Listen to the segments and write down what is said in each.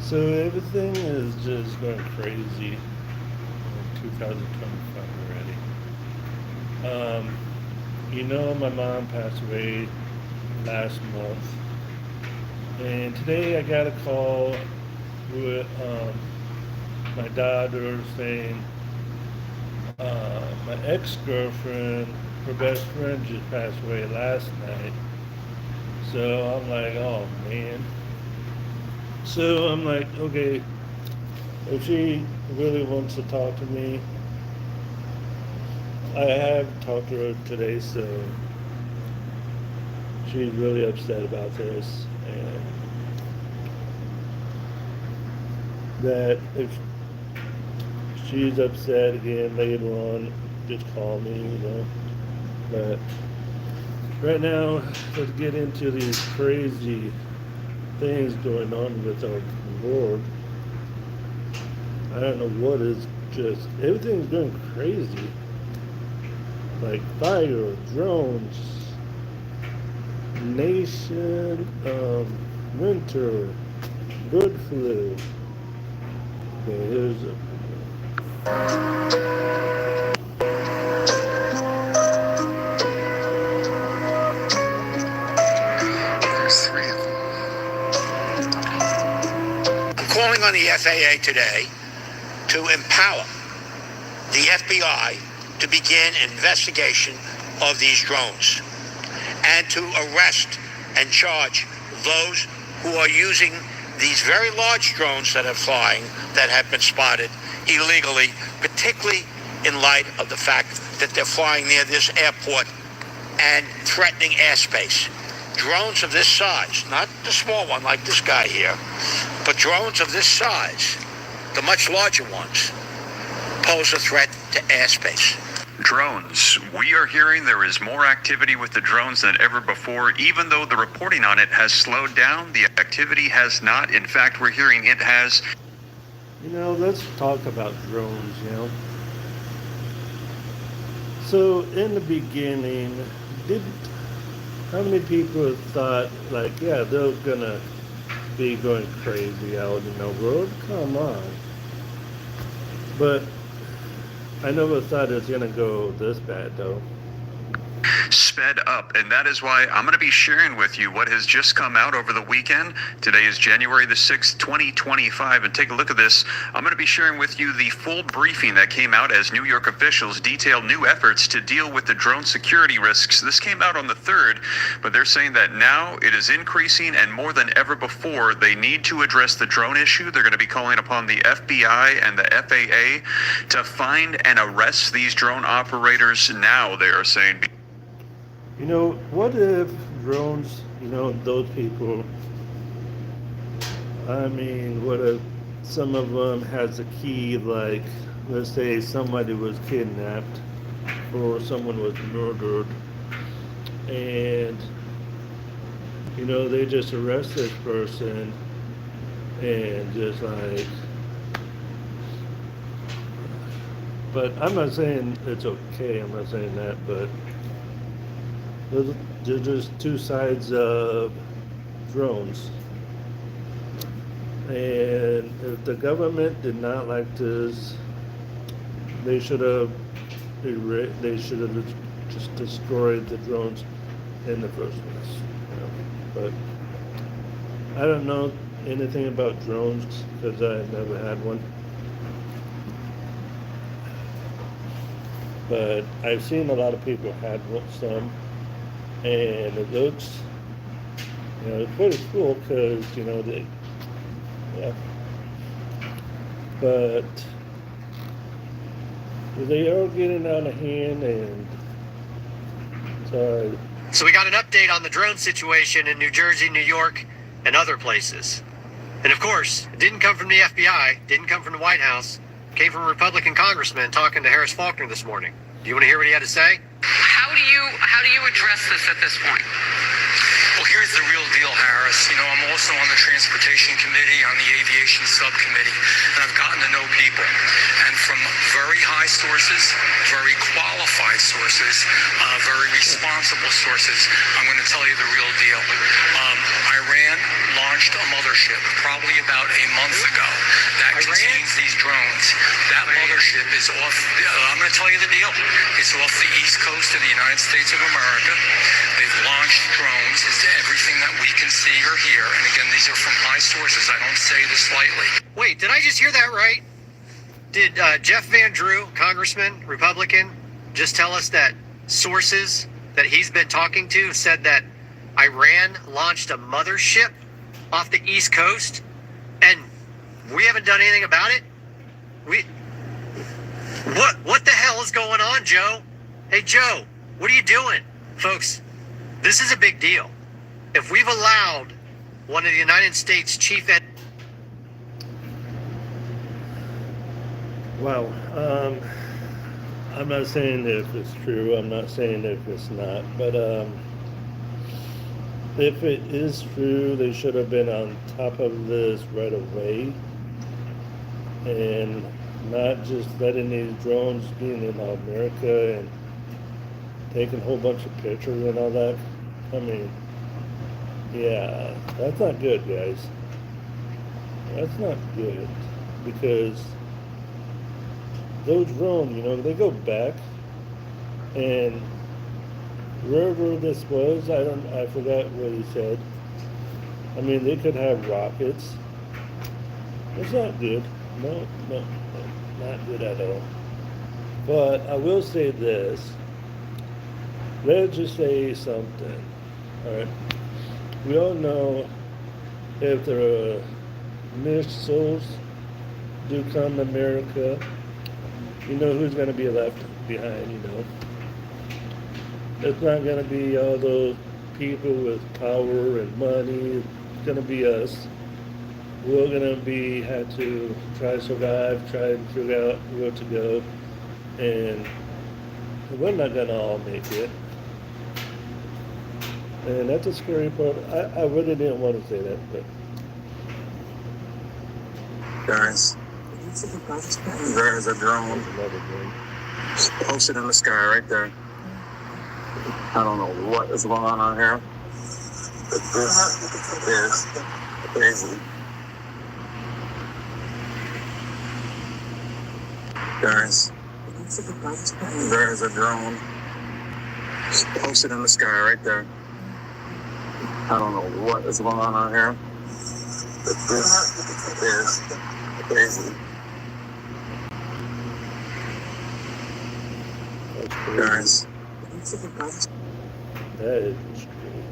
So everything is just going crazy in 2025 already. My mom passed away last month, and today I got a call with my daughter saying my ex-girlfriend, her best friend, just passed away last night. So I'm like, oh man. So I'm like, okay, if she really wants to talk to me, I have talked to her today, so she's really upset about this, and that if she's upset again later on, just call me. But right now, let's get into these crazy things going on with our world. I don't know what is just everything's going crazy. Like fire, drones, nation, winter, bird flu. Okay, here's a There's three of them. I'm calling on the FAA today to empower the FBI to begin an investigation of these drones and to arrest and charge those who are using these very large drones that are flying that have been spotted illegally, particularly in light of the fact that they're flying near this airport and threatening airspace. Drones of this size, not the small one like this guy here, but drones of this size, the much larger ones, pose a threat to airspace. Drones. We are hearing there is more activity with the drones than ever before. Even though the reporting on it has slowed down, the activity has not. In fact, we're hearing it has. Let's talk about drones. So in the beginning, how many people thought, like, yeah, they're gonna be going crazy out in the world? Come on. But I never thought it was gonna go this bad, though. Sped up, and that is why I'm going to be sharing with you what has just come out over the weekend. Today is January the 6th, 2025, and take a look at this. I'm going to be sharing with you the full briefing that came out as New York officials detail new efforts to deal with the drone security risks. This came out on the 3rd, but they're saying that now it is increasing, and more than ever before, they need to address the drone issue. They're going to be calling upon the FBI and the FAA to find and arrest these drone operators now, they are saying. What if drones, those people, what if some of them has a key, like, let's say somebody was kidnapped or someone was murdered, and, they just arrest this person and just like, but I'm not saying it's okay, I'm not saying that, but there's just two sides of drones. And if the government did not like this, they should have just destroyed the drones in the first place. But I don't know anything about drones because I've never had one. But I've seen a lot of people had some. And it looks, pretty cool because, yeah. But they are getting out of hand, and sorry. So we got an update on the drone situation in New Jersey, New York, and other places. And of course, it didn't come from the FBI, didn't come from the White House, it came from a Republican congressman talking to Harris Faulkner this morning. Do you want to hear what he had to say? How do you address this at this point? Well, here's the real deal, Harris. I'm also on the Transportation Committee on the Aviation Communications Subcommittee, and I've gotten to know people. And from very high sources, very qualified sources, very responsible sources, I'm going to tell you the real deal. Iran launched a mothership probably about a month ago that contains these drones. That mothership is off, I'm going to tell you the deal. It's off the east coast of the United States of America. They've launched drones. It's everything that we can see or hear. And again, these are from high sources. I don't say this lightly. Wait, did I just hear that right? Did Jeff Van Drew, Congressman, Republican, just tell us that sources that he's been talking to said that Iran launched a mothership off the East Coast and we haven't done anything about it? What the hell is going on, Joe? Hey, Joe, what are you doing? Folks, this is a big deal. If we've allowed one of the United States chief Wow. I'm not saying if it's true. I'm not saying if it's not. But if it is true, they should have been on top of this right away. And not just letting these drones be in America and taking a whole bunch of pictures and all that. I mean, yeah, that's not good, guys. That's not good. Because those drones, they go back, and wherever this was, I forgot what he said. I mean, they could have rockets. It's not good. No, not good at all. But I will say this. Let's just say something. All right. We all know if there are missiles do come to America, you know who's going to be left behind, It's not going to be all those people with power and money. It's going to be us. We're going to have to try to survive, try and figure out where to go. And we're not going to all make it. And that's a scary part. I really didn't want to say that, but. Guys, there's a drone posted in the sky right there. I don't know what is going on out here, but this is crazy. Guys, there's a drone posted in the sky right there. I don't know what is going on out here, but this is crazy. Guys, That is crazy.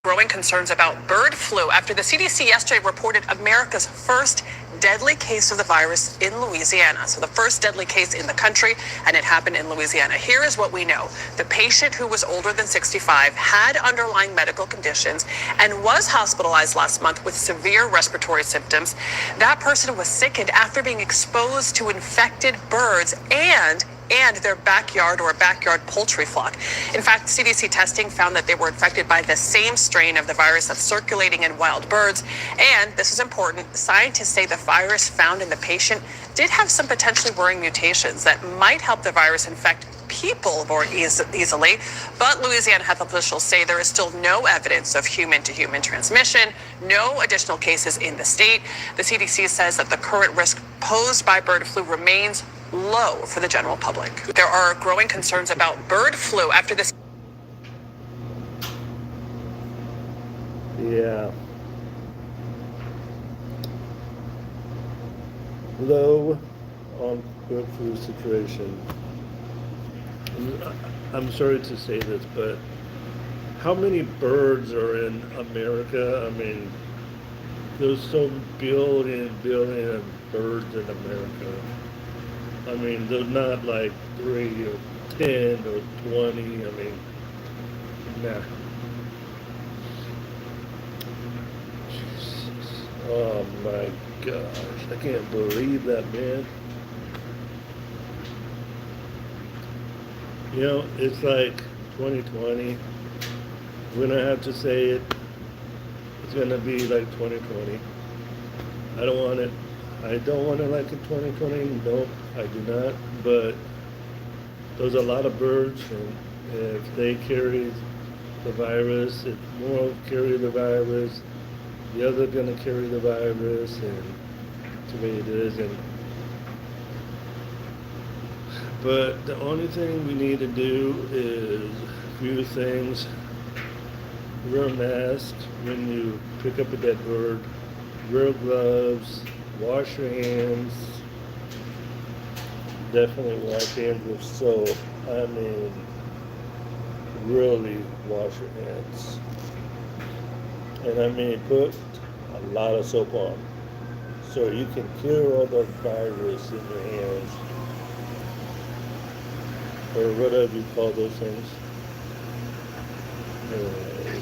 Growing concerns about bird flu after the CDC yesterday reported America's first deadly case of the virus in Louisiana. So the first deadly case in the country, and it happened in Louisiana. Here is what we know. The patient, who was older than 65, had underlying medical conditions and was hospitalized last month with severe respiratory symptoms. That person was sickened after being exposed to infected birds and their backyard or backyard poultry flock. In fact, CDC testing found that they were infected by the same strain of the virus that's circulating in wild birds. And this is important, scientists say the virus found in the patient did have some potentially worrying mutations that might help the virus infect people more easily. But Louisiana health officials say there is still no evidence of human-to-human transmission, no additional cases in the state. The CDC says that the current risk posed by bird flu remains low for the general public. There are growing concerns about bird flu after this. Yeah. Low on bird flu situation. I'm sorry to say this, but how many birds are in America? I mean, there's so billion of birds in America. I mean, they're not like 3 or 10 or 20. I mean, nah. Jesus. Oh my gosh, I can't believe that, man. You know, it's like 2020. When I have to say it, it's gonna be like 2020. I don't want it. I don't want it like in 2020. No, I do not. But there's a lot of birds, and if they carry the virus, if more carry the virus, the other gonna carry the virus, and that's the way it is. And but the only thing we need to do is a few things. Wear a mask when you pick up a dead bird. Wear gloves. Wash your hands. Definitely wash your hands with soap. I mean, really wash your hands. And I mean, put a lot of soap on so you can kill all the virus in your hands, or whatever you call those things.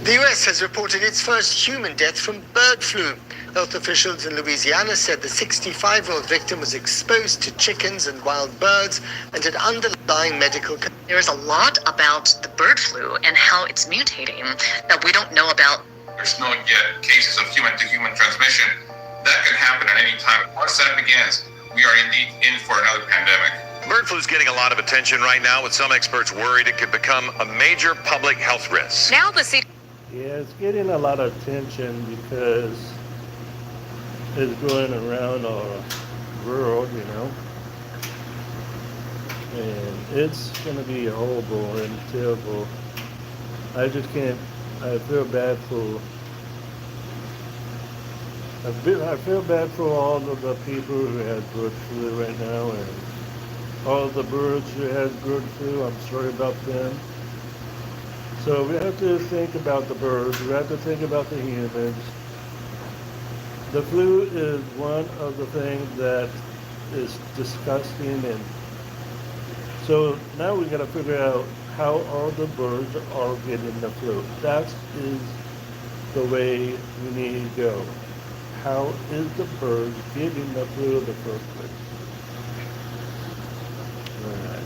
The US has reported its first human death from bird flu. Health officials in Louisiana said the 65-year-old victim was exposed to chickens and wild birds and had underlying medical conditions. There is a lot about the bird flu and how it's mutating that we don't know about. There's no yet cases of human-to-human transmission. That can happen at any time. Once that begins, we are indeed in for another pandemic. Bird flu is getting a lot of attention right now, with some experts worried it could become a major public health risk. Now the CDC. Yeah, it's getting a lot of attention because it's going around our world, you know. And it's going to be horrible and terrible. I just can't, I feel bad for, I feel bad for all of the people who have bird flu right now, and all the birds who have bird flu. I'm sorry about them. So we have to think about the birds. We have to think about the humans. The flu is one of the things that is disgusting, and so now we got to figure out how all the birds are getting the flu. That is the way we need to go. How is the birds getting the flu in the first place? All right.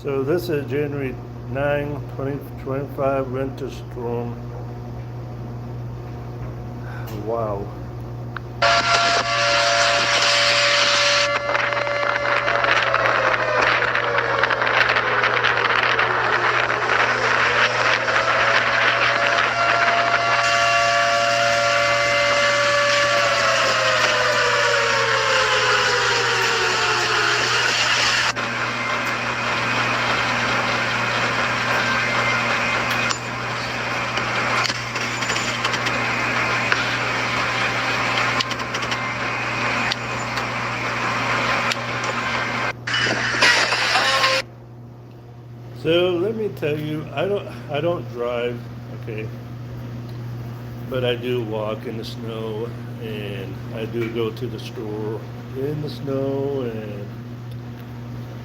So this is January 9, 2025 winter storm. Wow. So let me tell you, I don't drive, okay, but I do walk in the snow, and I do go to the store in the snow. And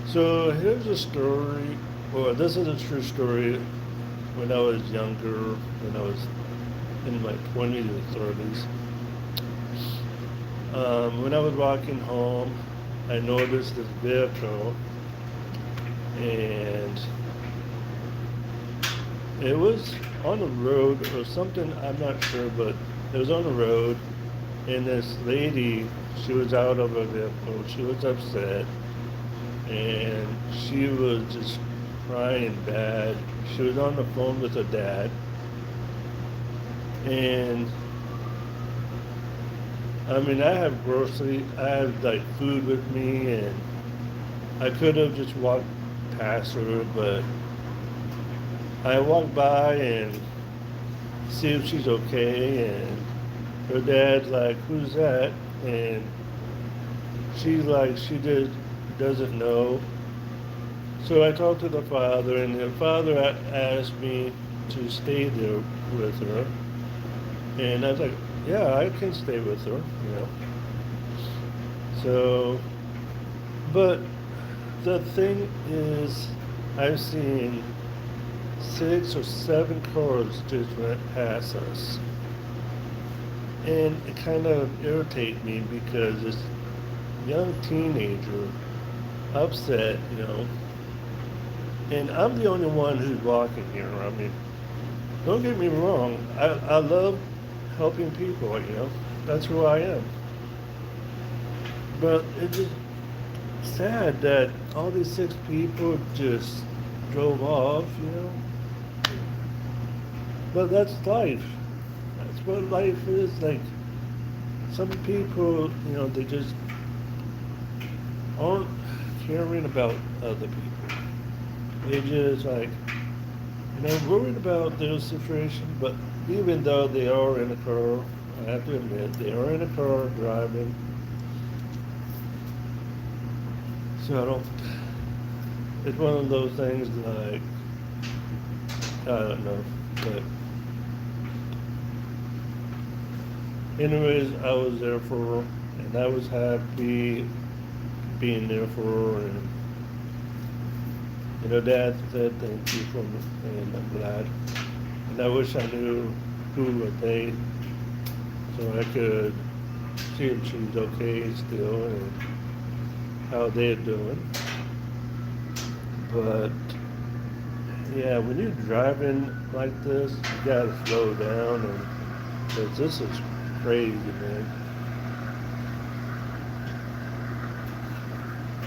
so here's a story, or this is a true story. When I was younger, when I was in my 20s or 30s, when I was walking home, I noticed this vehicle, and it was on the road or something, I'm not sure, but it was on the road, and this lady, she was out of her vehicle, she was upset, and she was just crying bad. She was on the phone with her dad, and I mean, I have like food with me, and I could have just walked past her, but I walked by and see if she's okay, and her dad's like, "Who's that?" And she's like, she just doesn't know. So I talked to the father, and the father asked me to stay there with her, and I was like, "Yeah, I can stay with her, you know." So, but the thing is, I've seen 6 or 7 cars just went past us, and it kind of irritates me because this young teenager upset, you know, and I'm the only one who's walking here. I mean, don't get me wrong, I love helping people, you know, that's who I am, but it's just sad that all these 6 people just drove off, you know. But that's life. That's what life is like. Some people, you know, they just aren't caring about other people. They just like, you know, worried about their situation. But even though they are in a car, I have to admit, they are in a car driving. So I don't, it's one of those things like, I don't know, but anyways, I was there for her, and I was happy being there for her, and you know, Dad said thank you for me, and I'm glad. And I wish I knew who were they, so I could see if she's okay still and how they're doing. But yeah, when you're driving like this, you gotta slow down, and 'cause this is crazy, man.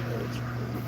That's crazy.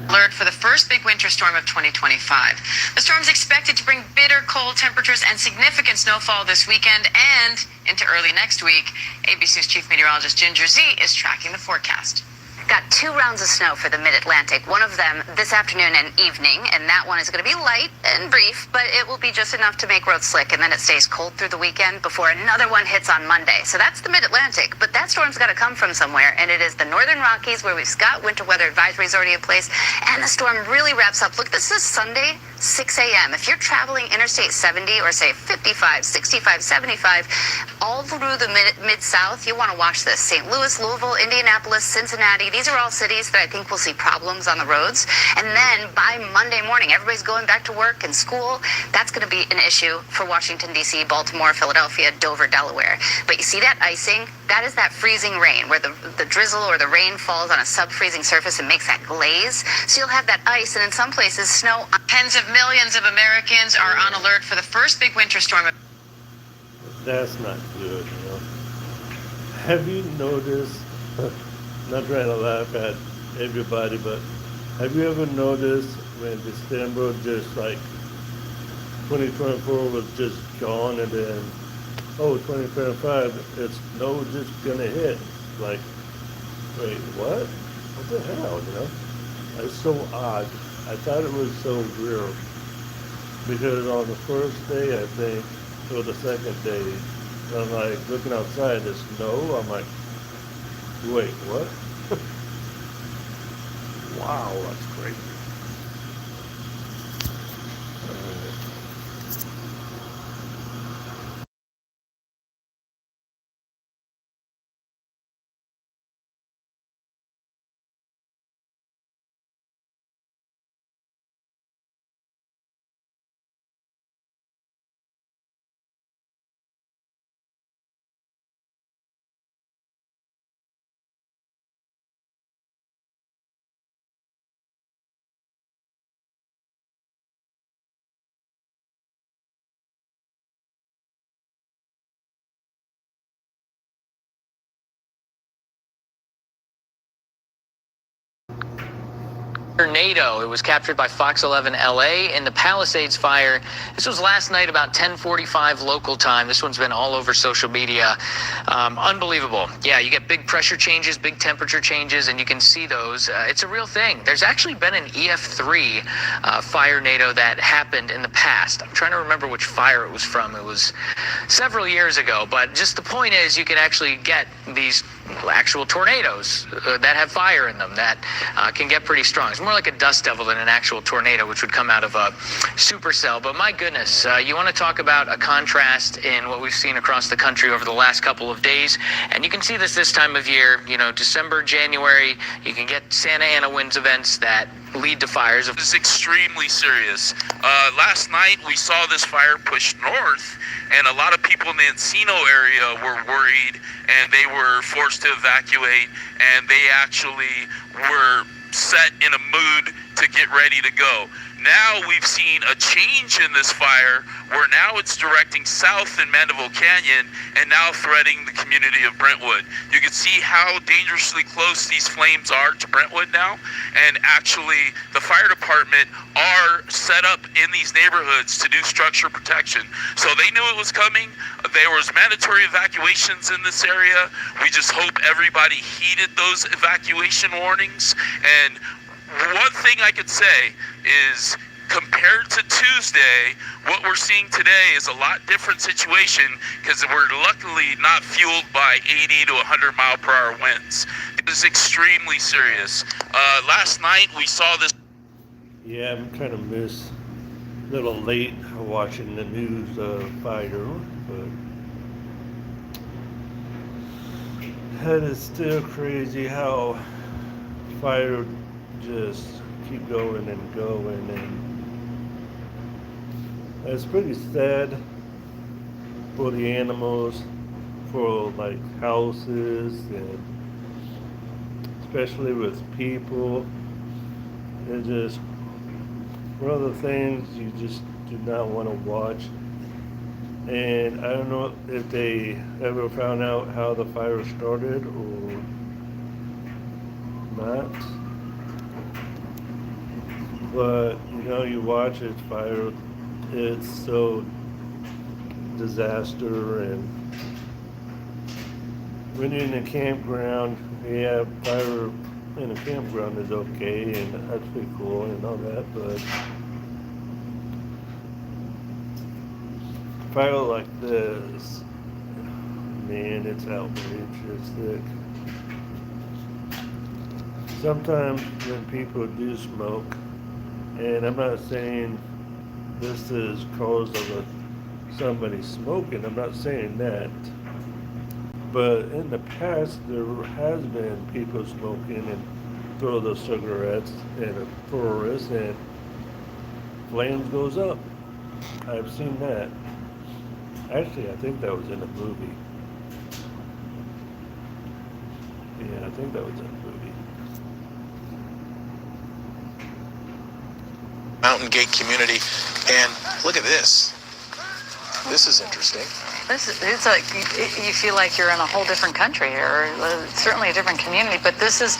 Alert for the first big winter storm of 2025. The storm's expected to bring bitter cold temperatures and significant snowfall this weekend and into early next week. ABC News Chief Meteorologist Ginger Zee is tracking the forecast. Got 2 rounds of snow for the mid-Atlantic, one of them this afternoon and evening, and that one is going to be light and brief, but it will be just enough to make roads slick, and then it stays cold through the weekend before another one hits on Monday. So that's the mid-Atlantic, but that storm's got to come from somewhere, and it is the Northern Rockies where we've got winter weather advisories already in place, and the storm really wraps up. Look, this is Sunday, 6 a.m. If you're traveling Interstate 70 or say 55, 65, 75, all through the Mid-South, you want to watch this. St. Louis, Louisville, Indianapolis, Cincinnati, these are all cities that I think will see problems on the roads. And then by Monday morning, everybody's going back to work and school. That's going to be an issue for Washington, D.C., Baltimore, Philadelphia, Dover, Delaware. But you see that icing? That is that freezing rain where the drizzle or the rain falls on a sub-freezing surface and makes that glaze. So you'll have that ice, and in some places, snow. Tens of millions of Americans are on alert for the first big winter storm. That's not good, you know. Have you noticed, not trying to laugh at everybody, but have you ever noticed when December just like 2024 was just gone, and then, oh, 2025, it's no just gonna hit. Like, wait, what? What the hell, you know? It's so odd. I thought it was so weird. Because on the first day, I think, or the second day, I'm like looking outside, there's snow. I'm like, wait, what? Wow, that's crazy. Tornado. It was captured by Fox 11 LA in the Palisades fire. This was last night about 10:45 local time. This one's been all over social media. Unbelievable. Yeah, you get big pressure changes, big temperature changes, and you can see those. It's a real thing. There's actually been an EF3 fire-nado that happened in the past. I'm trying to remember which fire it was from. It was several years ago, but just the point is you can actually get these actual tornadoes that have fire in them that can get pretty strong. It's more like a dust devil than an actual tornado, which would come out of a supercell. But my goodness, you want to talk about a contrast in what we've seen across the country over the last couple of days. And you can see this time of year, you know, December, January, you can get Santa Ana winds events that lead to fires. This is extremely serious. Last night we saw this fire push north, and a lot of people in the Encino area were worried, and they were forced to evacuate, and they actually were set in a mood to get ready to go. Now we've seen a change in this fire where now it's directing south in Mandeville Canyon and now threatening the community of Brentwood. You can see how dangerously close these flames are to Brentwood now, and actually the fire department are set up in these neighborhoods to do structure protection. So they knew it was coming. There was mandatory evacuations in this area. We just hope everybody heeded those evacuation warnings. And one thing I could say is, compared to Tuesday, what we're seeing today is a lot different situation because we're luckily not fueled by 80 to 100 mile per hour winds. It is extremely serious. Last night we saw this. Yeah, I'm kind of a little late watching the news fire, but that is still crazy how fire just keep going and going, and it's pretty sad for the animals, for like houses, and especially with people. It's just one of the things you just do not want to watch. And I don't know if they ever found out how the fire started or not. But, you know, you watch it fire, it's so disaster. And when you're in a campground, yeah, fire in a campground is okay, and that's pretty cool and all that, but fire like this, man, it's outrageous. Sometimes when people do smoke, and I'm not saying this is cause of somebody smoking, I'm not saying that, But in the past, there has been people smoking and throw those cigarettes in a forest and flames goes up. I've seen that. Actually, I think that was in a movie. Yeah, I think that was in a movie. Mountain Gate community. And look at this. This is interesting. It's like you feel like you're in a whole different country, or certainly a different community. But this is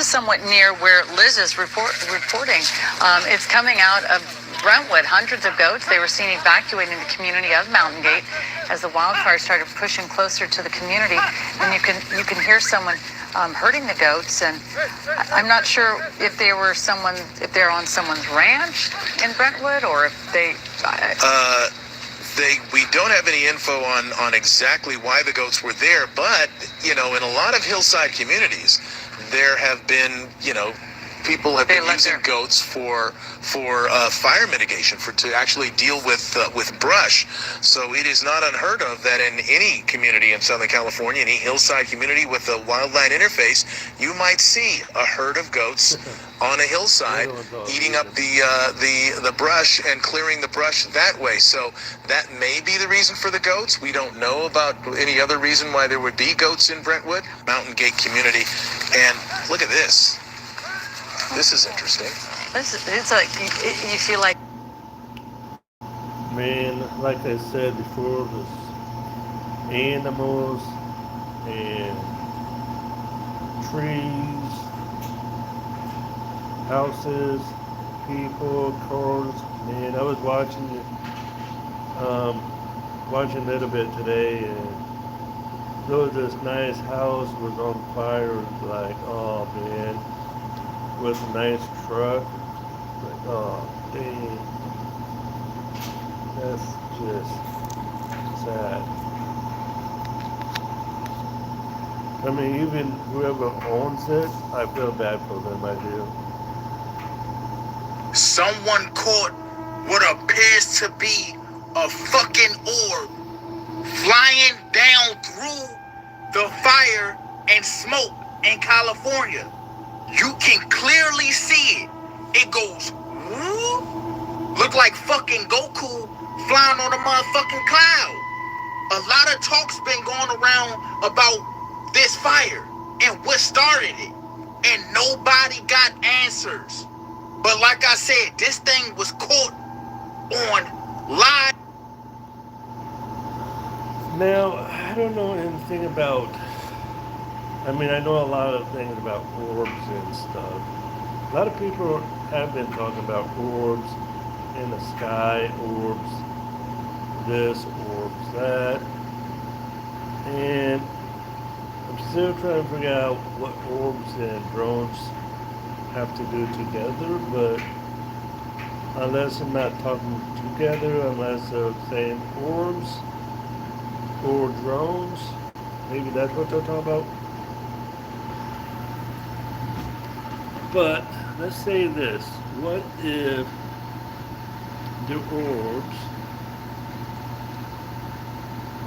somewhat near where Liz is reporting. It's coming out of Brentwood. Hundreds of goats. They were seen evacuating the community of Mountain Gate as the wildfire started pushing closer to the community. And you can hear someone herding the goats. And I'm not sure if they're on someone's ranch in Brentwood, or if they. We don't have any info on exactly why the goats were there, but, in a lot of hillside communities, there have been, people have been using goats for fire mitigation, to actually deal with brush. So it is not unheard of that in any community in Southern California, any hillside community with a wildland interface, you might see a herd of goats on a hillside eating up the brush and clearing the brush that way. So that may be the reason for the goats. We don't know about any other reason why there would be goats in Brentwood. Mountain Gate community. And look at this. This is interesting. It's like you feel like. Man, like I said before, there's animals and trees, houses, people, cars. Man, I was watching a little bit today, and there was this nice house was on fire. Like, oh man, with a nice truck. Like, oh dang, that's just sad. I mean, even whoever owns it, I feel bad for them. I do. Someone caught what appears to be a fucking orb flying down through the fire and smoke in California. You can clearly see it. It goes whoop, look like fucking Goku flying on a motherfucking cloud. A lot of talk's been going around about this fire and what started it, and nobody got answers. But like I said, this thing was caught on live. Now, I don't know anything about, I mean, I know a lot of things about orbs and stuff. A lot of people have been talking about orbs in the sky, orbs this, orbs that. And I'm still trying to figure out what orbs and drones have to do together, but unless I'm not talking together, unless they're saying orbs or drones, maybe that's what they're talking about. But let's say this, what if the orbs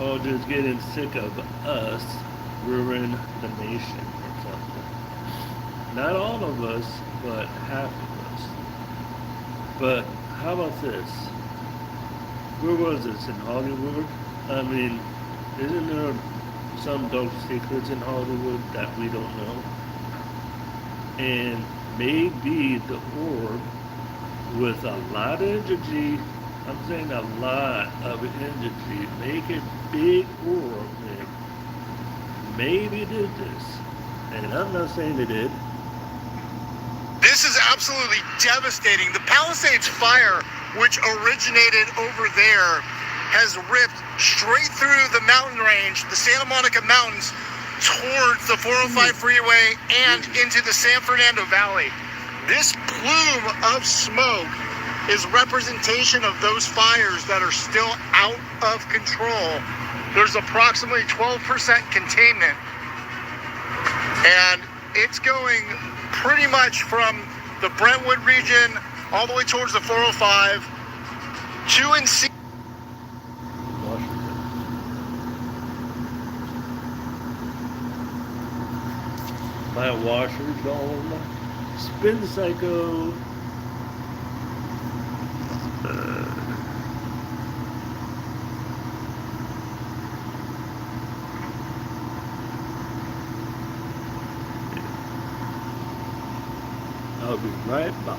are just getting sick of us ruining the nation or something? Not all of us, but half of us. But how about this? Where was this? In Hollywood? I mean, isn't there some dark secrets in Hollywood that we don't know? And maybe the orb with a lot of energy, I'm saying a lot of energy, make a big orb, and maybe did this. And I'm not saying they did. This is absolutely devastating. The Palisades fire, which originated over there, has ripped straight through the mountain range, the Santa Monica Mountains, towards the 405 freeway and into the San Fernando Valley. This plume of smoke is representation of those fires that are still out of control. There's approximately 12% containment, and it's going pretty much from the Brentwood region all the way towards the 405 to flat washers all over. Spin Cycle. I'll be right back.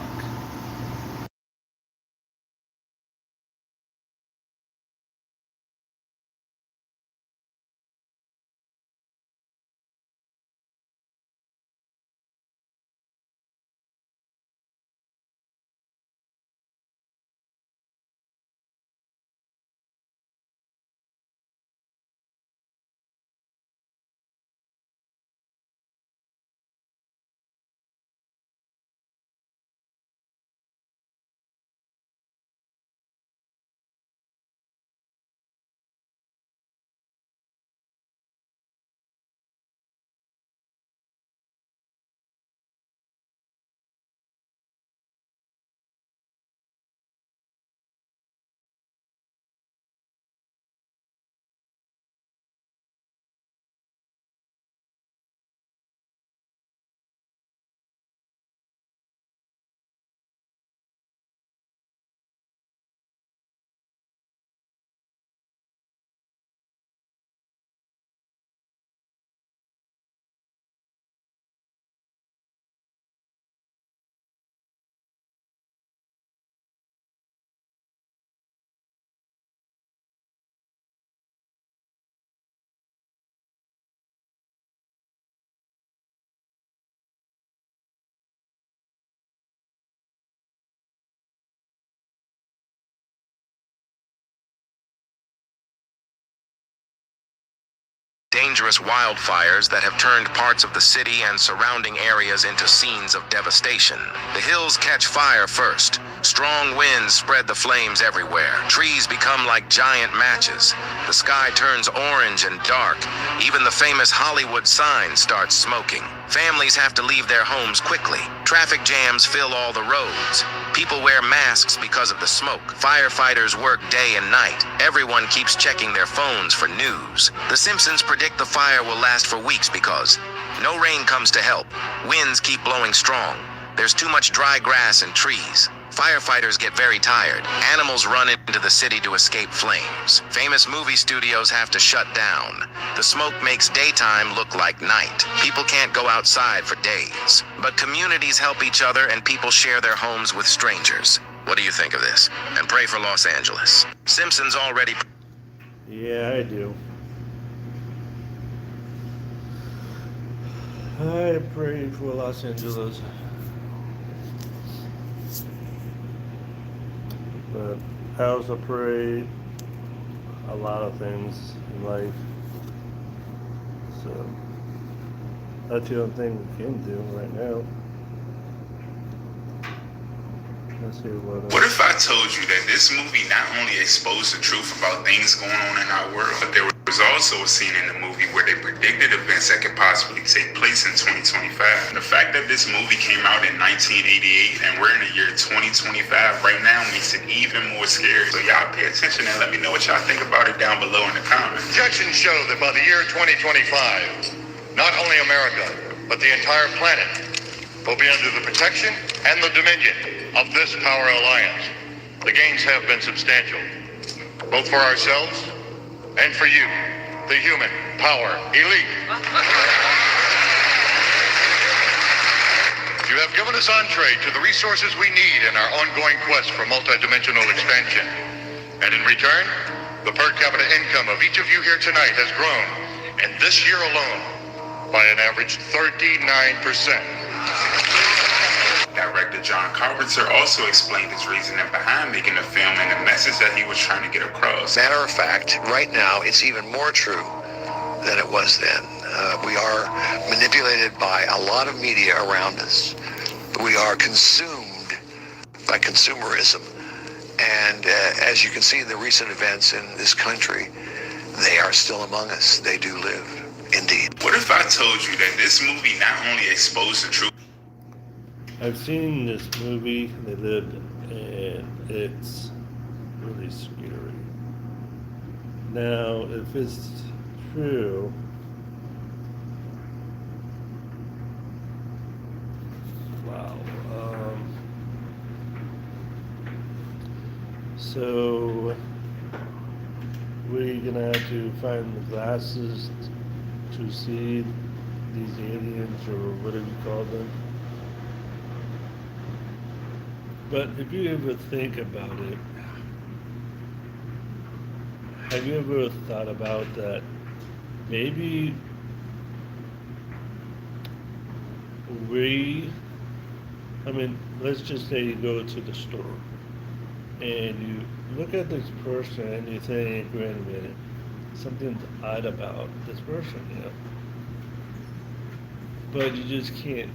Dangerous wildfires that have turned parts of the city and surrounding areas into scenes of devastation. The hills catch fire first. Strong winds spread the flames everywhere. Trees become like giant matches. The sky turns orange and dark. Even the famous Hollywood sign starts smoking. Families have to leave their homes quickly. Traffic jams fill all the roads. People wear masks because of the smoke. Firefighters work day and night. Everyone keeps checking their phones for news. The Simpsons predict the fire will last for weeks because no rain comes to help. Winds keep blowing strong. There's too much dry grass and trees. Firefighters get very tired. Animals run into the city to escape flames. Famous movie studios have to shut down. The smoke makes daytime look like night. People can't go outside for days. But communities help each other and people share their homes with strangers. What do you think of this? And pray for Los Angeles. Simpsons already... Yeah, I do. I pray for Los Angeles. But I also pray a lot of things in life. So that's the only thing we can do right now. Let's see What if I told you that this movie not only exposed the truth about things going on in our world, but there was also a scene in the movie where they predicted events that could possibly take place in 2025. The fact that this movie came out in 1988 and we're in the year 2025 right now makes it even more scary. So y'all pay attention and let me know what y'all think about it down below in the comments. Projections show that by the year 2025, not only America, but the entire planet will be under the protection and the dominion of this power alliance. The gains have been substantial, both for ourselves and for you, the human power elite. You have given us entree to the resources we need in our ongoing quest for multidimensional expansion. And in return, the per capita income of each of you here tonight has grown, and this year alone, by an average 39%. Director John Carpenter also explained his reasoning behind making the film and the message that he was trying to get across. Matter of fact, right now, it's even more true than it was then. We are manipulated by a lot of media around us. We are consumed by consumerism. And as you can see in the recent events in this country, they are still among us. They do live, indeed. What if I told you that this movie not only exposed the truth? I've seen this movie, They Lived, and it's really scary. Now, if it's true, wow. So we're gonna have to find the glasses to see these aliens or whatever you call them. But if you ever think about it, have you ever thought about that maybe let's just say you go to the store and you look at this person and you think, wait a minute, something's odd about this person, you know. But you just can't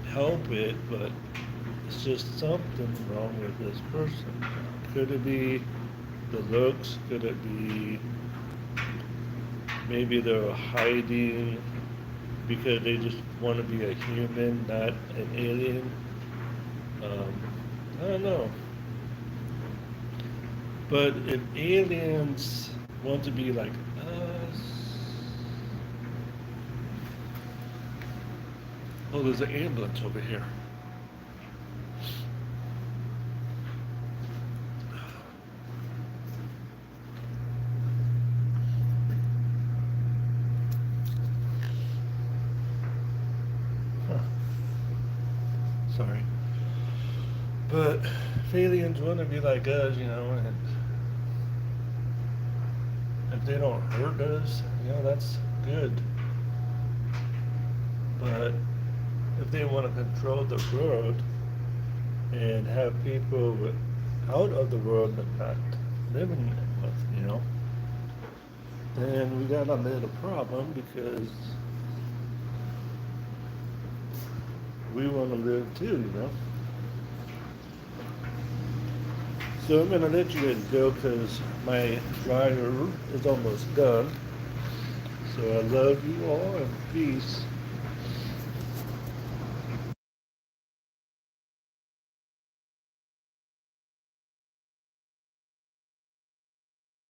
help it, but it's just something wrong with this person. Could it be the looks? Could it be maybe they're hiding because they just want to be a human, not an alien? I don't know. But if aliens want to be like us... Oh, there's an ambulance over here. Sorry. But if aliens want to be like us, you know, and if they don't hurt us, you know, that's good. But if they want to control the world and have people out of the world but not living with, you know, then we got a little problem because we want to live too, you know. So I'm going to let you guys go because my flyer is almost done. So I love you all and peace.